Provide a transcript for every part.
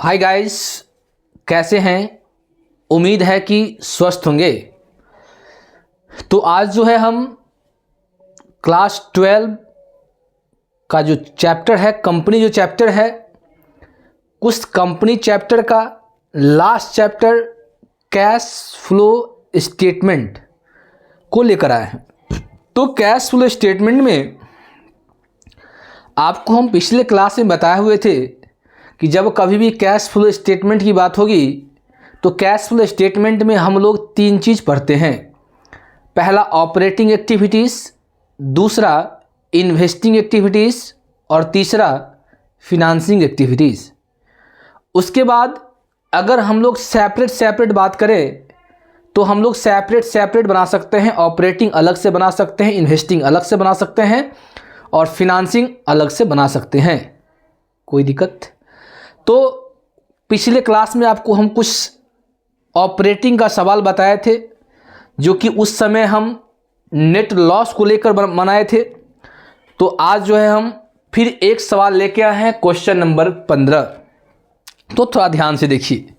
Hi guys, कैसे हैं। उम्मीद है कि स्वस्थ होंगे। तो आज जो है हम क्लास 12 का जो चैप्टर है, कंपनी जो चैप्टर है, उस कंपनी चैप्टर का last chapter cash flow statement को लेकर आए हैं। तो कैश फ्लो स्टेटमेंट में आपको हम पिछले क्लास में बताए हुए थे कि जब कभी भी कैश फ्लो स्टेटमेंट की बात होगी तो कैश फ्लो स्टेटमेंट में हम लोग तीन चीज़ पढ़ते हैं। पहला ऑपरेटिंग एक्टिविटीज़, दूसरा इन्वेस्टिंग एक्टिविटीज़ और तीसरा फिनांसिंग एक्टिविटीज़। उसके बाद अगर हम लोग सेपरेट बात करें तो हम लोग सेपरेट बना सकते हैं। ऑपरेटिंग अलग से बना सकते हैं, इन्वेस्टिंग अलग से बना सकते हैं और फिनांसिंग अलग से बना सकते हैं। कोई दिक्कत? तो पिछले क्लास में आपको हम कुछ ऑपरेटिंग का सवाल बताए थे जो कि उस समय हम नेट लॉस को लेकर बनाए थे। तो आज जो है हम फिर एक सवाल लेके आए हैं, क्वेश्चन नंबर 15। तो थोड़ा ध्यान से देखिए।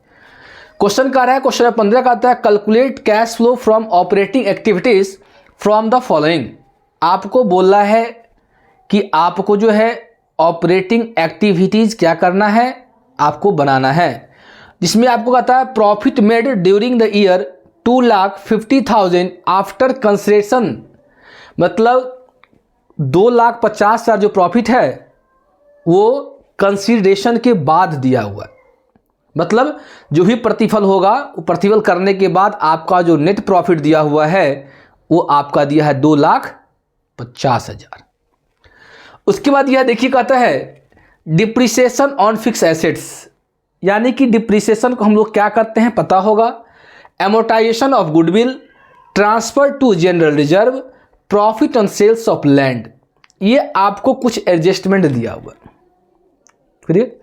क्वेश्चन का रहा है, क्वेश्चन 15 का आता है calculate cash flow from operating activities from the following. आपको बोला है कि आपको जो है ऑपरेटिंग एक्टिविटीज क्या करना है, आपको बनाना है, जिसमें आपको कहता है profit made during the year 2,50,000 after consideration. मतलब 2,50,000 जो प्रॉफिट है वो कंसिडरेशन के बाद दिया हुआ है। मतलब जो भी प्रतिफल होगा वो प्रतिफल करने के बाद आपका जो नेट प्रॉफिट दिया हुआ है वो आपका दिया है 2,50,000। उसके बाद यह देखिए कहता है डिप्रिसिएशन ऑन फिक्स एसेट्स, यानी कि डिप्रिसिएशन को हम लोग क्या करते हैं पता होगा। Amortization of goodwill, transfer to general reserve, profit on sales of land. ये आपको कुछ एडजस्टमेंट दिया हुआ है। क्लियर?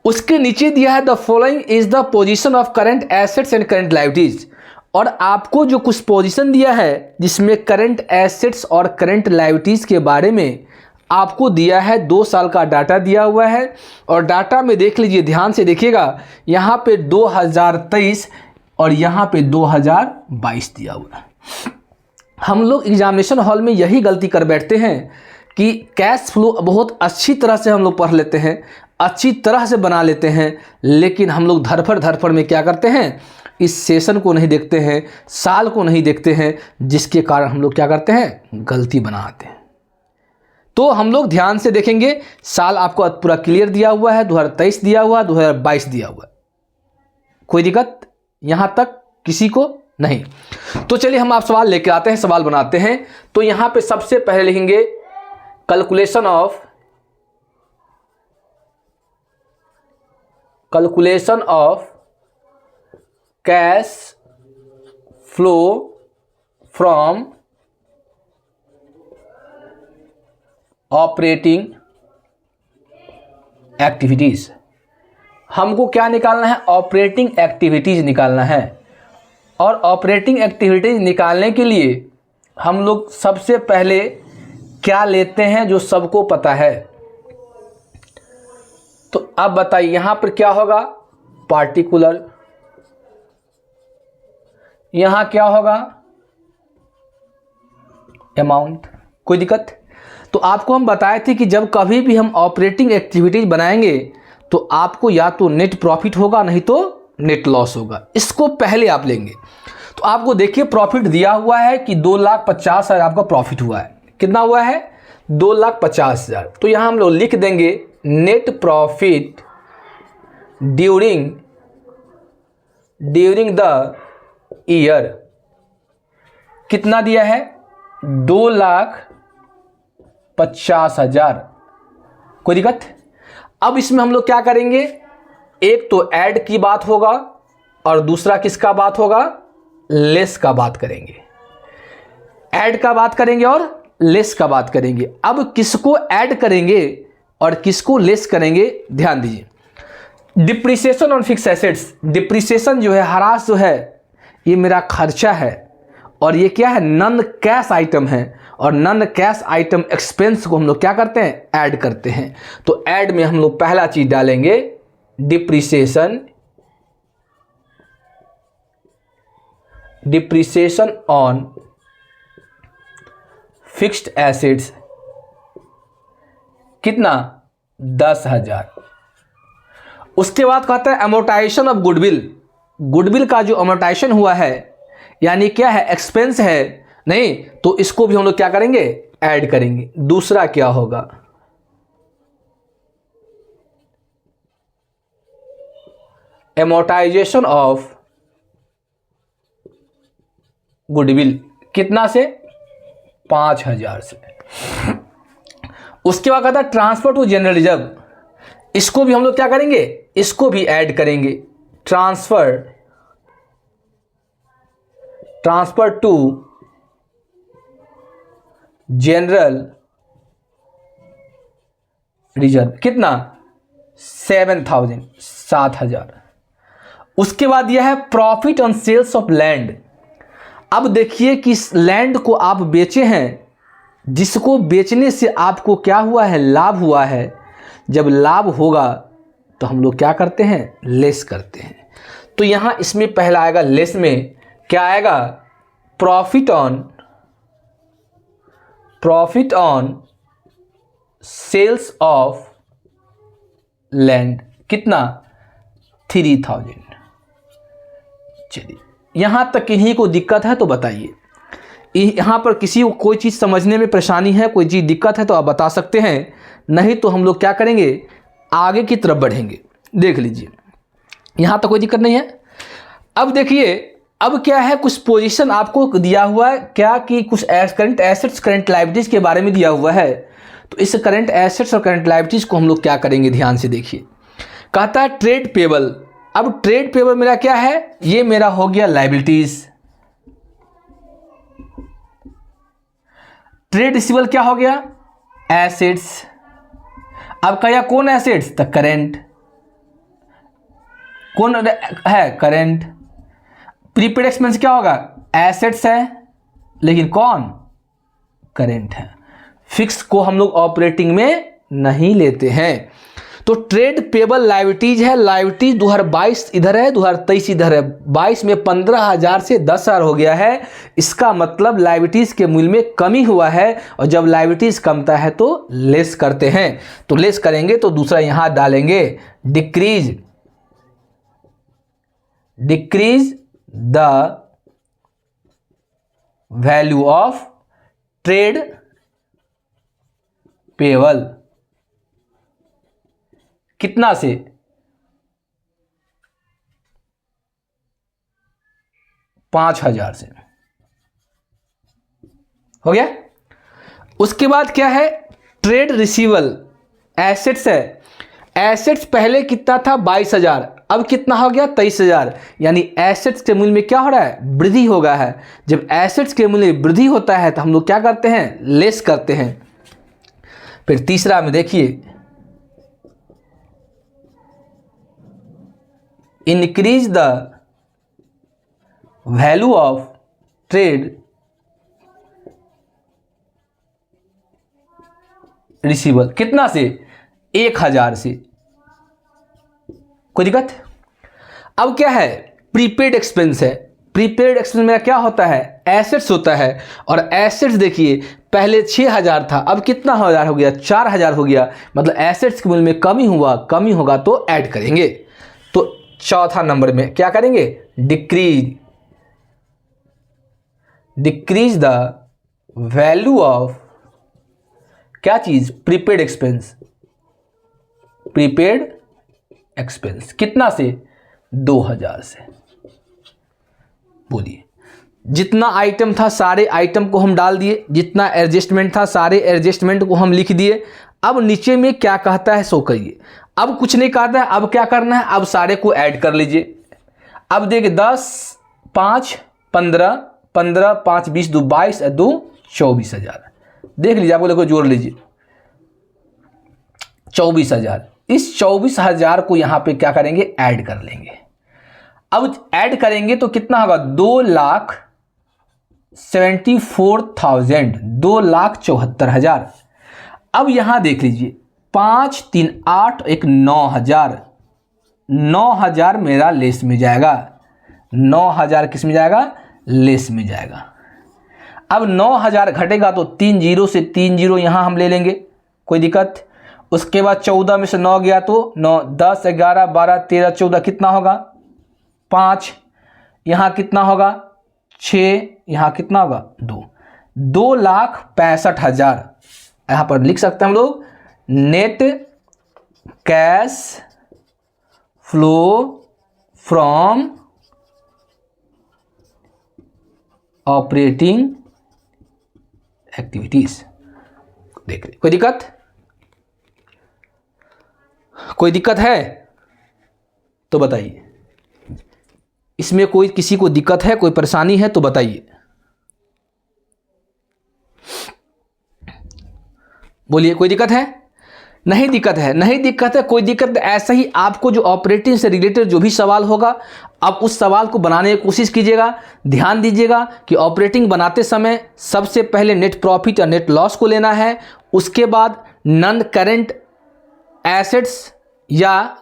उसके नीचे दिया है the following is the position of current assets and current liabilities. और आपको जो कुछ पोजीशन दिया है जिसमें करंट एसेट्स और करंट लायबिलिटीज के बारे में आपको दिया है, 2 साल का डाटा दिया हुआ है। और डाटा में देख लीजिए, ध्यान से देखिएगा, यहाँ पे 2023 और यहाँ पे 2022 दिया हुआ है। हम लोग एग्जामिनेशन हॉल में यही गलती कर बैठते हैं कि कैश फ्लो बहुत अच्छी तरह से हम लोग पढ़ लेते हैं, अच्छी तरह से बना लेते हैं, लेकिन हम लोग धरफड़ में क्या करते हैं, इस सेशन को नहीं देखते हैं, साल को नहीं देखते हैं, जिसके कारण हम लोग क्या करते हैं, गलती बनाते हैं। तो हम लोग ध्यान से देखेंगे। साल आपको पूरा क्लियर दिया हुआ है, 2023 दिया हुआ है, 2022 दिया हुआ है। कोई दिक्कत यहां तक किसी को नहीं? तो चलिए हम आप सवाल लेके आते हैं, सवाल बनाते हैं। तो यहां पे सबसे पहले लिखेंगे calculation of cash flow from operating activities. हमको क्या निकालना है, ऑपरेटिंग एक्टिविटीज निकालना है। और ऑपरेटिंग एक्टिविटीज निकालने के लिए हम लोग सबसे पहले क्या लेते हैं जो सबको पता है। तो अब बताइए यहां पर क्या होगा, पार्टिकुलर, यहां क्या होगा, अमाउंट। कोई दिक्कत? तो आपको हम बताए थे कि जब कभी भी हम ऑपरेटिंग एक्टिविटीज बनाएंगे तो आपको या तो नेट प्रॉफिट होगा, नहीं तो नेट लॉस होगा। इसको पहले आप लेंगे। तो आपको देखिए प्रॉफिट दिया हुआ है कि 2,50,000 आपका प्रॉफिट हुआ है। कितना हुआ है? 2,50,000। तो यहां हम लोग लिख देंगे net profit during the year कितना दिया है, 2,50,000। कोई दिक्कत? अब इसमें हम लोग क्या करेंगे, एक तो ऐड की बात होगा और दूसरा किसका बात होगा, लेस का बात करेंगे। ऐड का बात करेंगे और लेस का बात करेंगे। अब किसको ऐड करेंगे और किसको लेस करेंगे, ध्यान दीजिए। Depreciation on fix assets, depreciation जो है, हरास जो है, ये मेरा खर्चा है और ये क्या है, नॉन कैश आइटम है। और नॉन कैश आइटम एक्सपेंस को हम लोग क्या करते हैं, ऐड करते हैं। तो ऐड में हम लोग पहला चीज डालेंगे डिप्रिसिएशन ऑन फिक्स्ड एसेट्स कितना 10,000। उसके बाद कहता है अमोर्टाइजेशन ऑफ गुडविल। गुडविल का जो अमोर्टाइजेशन हुआ है यानी क्या है, एक्सपेंस है नहीं, तो इसको भी हम लोग क्या करेंगे, ऐड करेंगे। दूसरा क्या होगा, अमोर्टाइजेशन ऑफ गुडविल कितना से 5,000 से। उसके बाद कहता है ट्रांसफर टू जनरल रिजर्व, इसको भी हम लोग क्या करेंगे, इसको भी ऐड करेंगे। ट्रांसफर टू जनरल रिजर्व कितना 7,000। उसके बाद यह है profit on sales of land. अब देखिए कि इस लैंड को आप बेचे हैं, जिसको बेचने से आपको क्या हुआ है, लाभ हुआ है। जब लाभ होगा तो हम लोग क्या करते हैं, लेस करते हैं। तो यहां इसमें पहला आएगा लेस में क्या आएगा, profit on sales of land कितना 3,000। चलिए यहां तक इन्हीं को दिक्कत है तो बताइए, यहाँ पर किसी को कोई चीज़ समझने में परेशानी है, कोई चीज़ दिक्कत है तो आप बता सकते हैं, नहीं तो हम लोग क्या करेंगे, आगे की तरफ बढ़ेंगे। देख लीजिए यहाँ तक कोई दिक्कत नहीं है। अब देखिए अब क्या है, कुछ पोजीशन आपको दिया हुआ है क्या कि कुछ करंट एसेट्स करंट लायबिलिटीज़ के बारे में दिया हुआ है। तो इस करंट एसेट्स और करंट लायबिलिटीज़ को हम लोग क्या करेंगे, ध्यान से देखिए। कहता है ट्रेड पेबल। अब ट्रेड पेबल मेरा क्या है, ये मेरा हो गया लायबिलिटीज़। ट्रेड रिसीवेबल क्या हो गया, एसेट्स। अब कहा कौन एसेट्स, द करेंट। कौन है, करेंट। प्रीपेड एक्सपेंस क्या होगा, एसेट्स है लेकिन कौन, करेंट है। फिक्स को हम लोग ऑपरेटिंग में नहीं लेते हैं। तो ट्रेड पेबल लायबिलिटीज है, लायबिलिटीज 2022 इधर है, 2023 इधर है। 22 में 15,000 से 10,000 हो गया है। इसका मतलब लायबिलिटीज के मूल्य में कमी हुआ है, और जब लायबिलिटीज कमता है तो लेस करते हैं। तो लेस करेंगे तो दूसरा यहां डालेंगे decrease the value of trade payable कितना से 5,000 से हो गया। उसके बाद क्या है, ट्रेड रिसीवेबल एसेट्स है। एसेट्स पहले कितना था 22,000, अब कितना हो गया 23,000। यानी एसेट्स के मूल्य में क्या हो रहा है, वृद्धि हो गया है। जब एसेट्स के मूल्य में वृद्धि होता है तो हम लोग क्या करते हैं, लेस करते हैं। फिर तीसरा में देखिए, increase the value of trade receivable कितना से 1,000 से। कोई दिक्कत। अब क्या है, प्रीपेड एक्सपेंस है। प्रीपेड एक्सपेंस मेरा क्या होता है, एसेट्स होता है। और एसेट्स देखिए पहले 6,000 था, अब कितना हजार हो गया, 4,000 हो गया। मतलब एसेट्स के मूल्य में कमी हुआ, कमी होगा तो ऐड करेंगे। तो चौथा नंबर में क्या करेंगे, डिक्रीज द वैल्यू ऑफ क्या चीज, प्रीपेड एक्सपेंस कितना से 2,000 से। बोलिए जितना आइटम था सारे आइटम को हम डाल दिए, जितना एडजस्टमेंट था सारे एडजस्टमेंट को हम लिख दिए। अब नीचे में क्या कहता है सो कहिए। अब कुछ नहीं कहता है, अब क्या करना है, अब सारे को ऐड कर लीजिए। अब देखिए 10 5 15 15 5 20 2 22 2 24,000 देख लीजिए। आपको देखो जोड़ लीजिए 24,000। इस 24,000 को यहां पे क्या करेंगे, ऐड कर लेंगे। अब ऐड करेंगे तो कितना होगा, 2,74,000, 2,74,000। अब यहां देख लीजिए 5 3 8 1 9,000, 9,000 मेरा लेस में जाएगा, 9,000 किस में जाएगा, लेस में जाएगा। अब 9,000 घटेगा तो 3 जीरो से 3 जीरो यहाँ हम ले लेंगे, कोई दिक्कत। उसके बाद 14 में से 9 गया तो 9, 10, 11, 12, 13, 14 कितना होगा 5, यहाँ कितना होगा 6, यहाँ कितना होगा 2, 2,65,000। यहाँ पर लिख सकते हैं हम लोग net cash flow from operating activities. देख रहे, कोई दिक्कत है तो बताइए, इसमें कोई किसी को दिक्कत है, कोई परेशानी है तो बताइए, बोलिए। कोई दिक्कत है? नहीं दिक्कत है, नहीं दिक्कत है, कोई दिक्कत। ऐसा ही आपको जो ऑपरेटिंग से रिलेटेड जो भी सवाल होगा, अब उस सवाल को बनाने की कोशिश कीजिएगा। ध्यान दीजिएगा कि ऑपरेटिंग बनाते समय सबसे पहले नेट प्रॉफिट या नेट लॉस को लेना है, उसके बाद नॉन करेंट एसेट्स या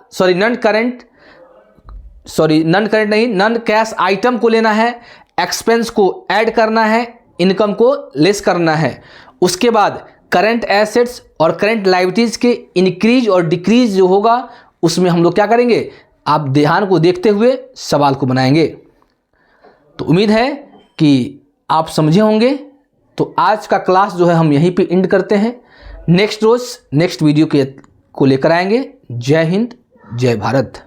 नॉन कैश आइटम को लेना है, एक्सपेंस को ऐड करना है, इनकम को लेस करना है। उसके बाद करंट एसेट्स और करंट लायबिलिटीज के इंक्रीज और डिक्रीज जो होगा उसमें हम लोग क्या करेंगे, आप ध्यान को देखते हुए सवाल को बनाएंगे। तो उम्मीद है कि आप समझे होंगे। तो आज का क्लास जो है हम यहीं पे एंड करते हैं। नेक्स्ट रोज नेक्स्ट वीडियो को लेकर आएंगे। जय हिंद, जय भारत।